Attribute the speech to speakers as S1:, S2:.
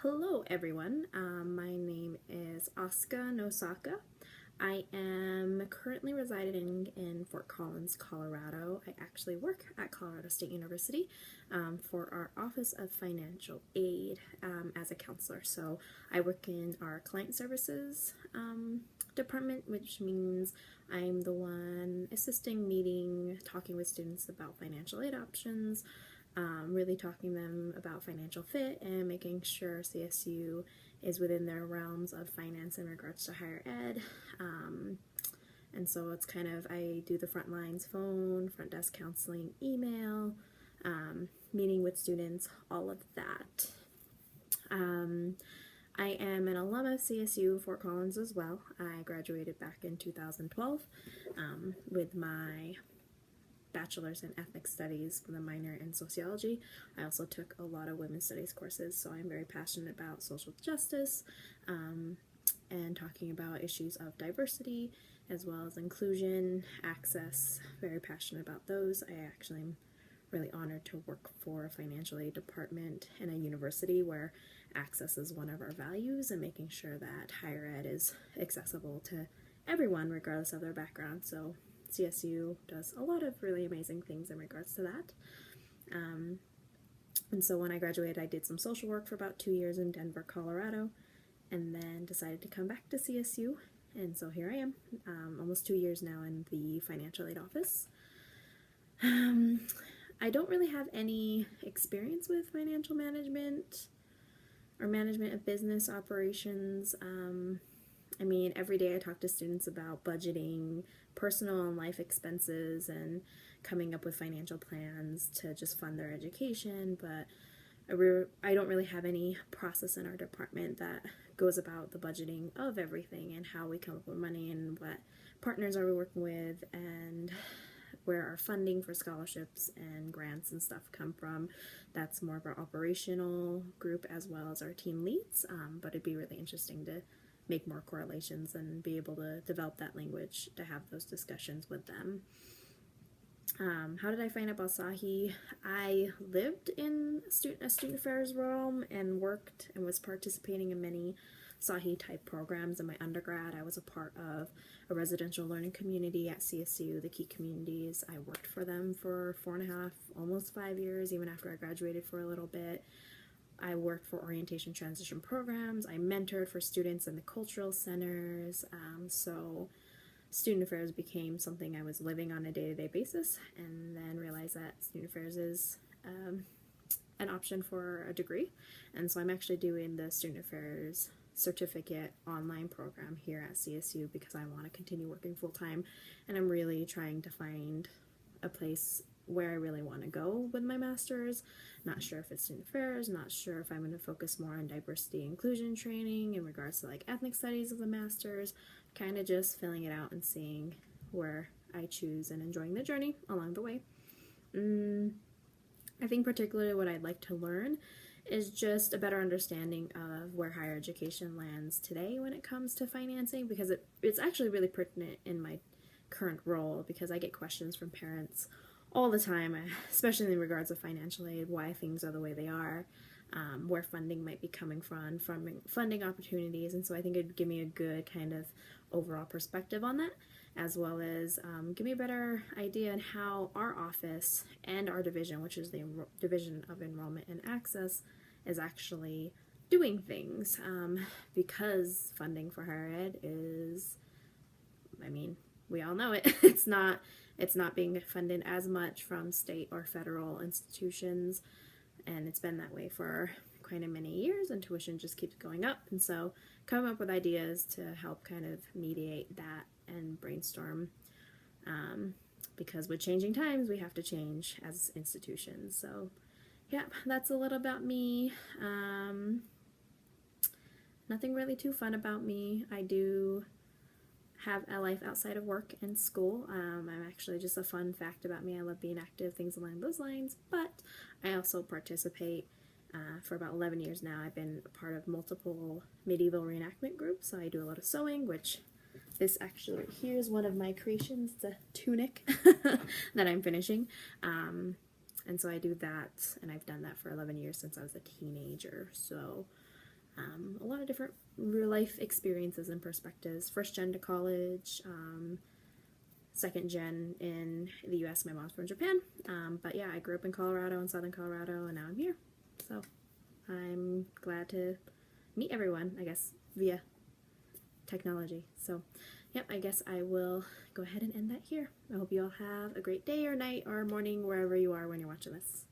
S1: Hello everyone, my name is Asuka Nosaka. I am currently residing in Fort Collins, Colorado. I actually work at Colorado State University for our Office of Financial Aid as a counselor. So I work in our client services department, which means I'm the one assisting, meeting, talking with students about financial aid options, really talking to them about financial fit and making sure CSU is within their realms of finance in regards to higher ed. And so it's kind of, I do the front lines, phone, front desk counseling, email, meeting with students, all of that. I am an alum of CSU Fort Collins as well. I graduated back in 2012 with my bachelor's in ethnic studies with a minor in sociology. I also took a lot of women's studies courses, so I'm very passionate about social justice and talking about issues of diversity as well as inclusion, access. Very passionate about those. I actually am really honored to work for a financial aid department in a university where access is one of our values and making sure that higher ed is accessible to everyone regardless of their background. So CSU does a lot of really amazing things in regards to that. And so when I graduated, I did some social work for about 2 years in Denver, Colorado, and then decided to come back to CSU. And so here I am, almost 2 years now in the financial aid office. I don't really have any experience with financial management or management of business operations. I mean, every day I talk to students about budgeting, personal and life expenses, and coming up with financial plans to just fund their education, but I don't really have any process in our department that goes about the budgeting of everything and how we come up with money and what partners are we working with and where our funding for scholarships and grants and stuff come from. That's more of our operational group as well as our team leads, but it'd be really interesting to make more correlations and be able to develop that language to have those discussions with them. How did I find out about SAHE? I lived in a student affairs realm and worked and was participating in many SAHE type programs in my undergrad. I was a part of a residential learning community at CSU, the Key Communities. I worked for them for 4.5, almost 5 years, even after I graduated for a little bit. I worked for orientation transition programs. I mentored for students in the cultural centers. So student affairs became something I was living on a day-to-day basis, and then realized that student affairs is an option for a degree. And so I'm actually doing the student affairs certificate online program here at CSU because I want to continue working full-time, and I'm really trying to find a place where I really want to go with my master's. Not sure if it's student affairs, not sure if I'm going to focus more on diversity inclusion training in regards to like ethnic studies as a master's, kind of just filling it out and seeing where I choose and enjoying the journey along the way. I think particularly what I'd like to learn is just a better understanding of where higher education lands today when it comes to financing, because it's actually really pertinent in my current role, because I get questions from parents all the time, especially in regards to financial aid, why things are the way they are, where funding might be coming from funding opportunities. And so I think it'd give me a good kind of overall perspective on that, as well as give me a better idea on how our office and our division, which is the Division of Enrollment and Access, is actually doing things, because funding for higher ed is, I mean, we all know it. It's not being funded as much from state or federal institutions, and it's been that way for quite a many years, and tuition just keeps going up. And so coming up with ideas to help kind of mediate that and brainstorm, because with changing times we have to change as institutions. So yeah, that's a little about me. Nothing really too fun about me. I do have a life outside of work and school. I'm actually, just a fun fact about me, I love being active, things along those lines, but I also participate for about 11 years now. I've been a part of multiple medieval reenactment groups, so I do a lot of sewing, which this actually right here is one of my creations. It's a tunic that I'm finishing. And so I do that, and I've done that for 11 years since I was a teenager. So a lot of different real life experiences and perspectives. First gen to college, second gen in the US. My mom's from Japan, but yeah, I grew up in Colorado, in southern Colorado, and now I'm here. So I'm glad to meet everyone, I guess, via technology. So yep, I guess I will go ahead and end that here. I hope you all have a great day or night or morning wherever you are when you're watching this.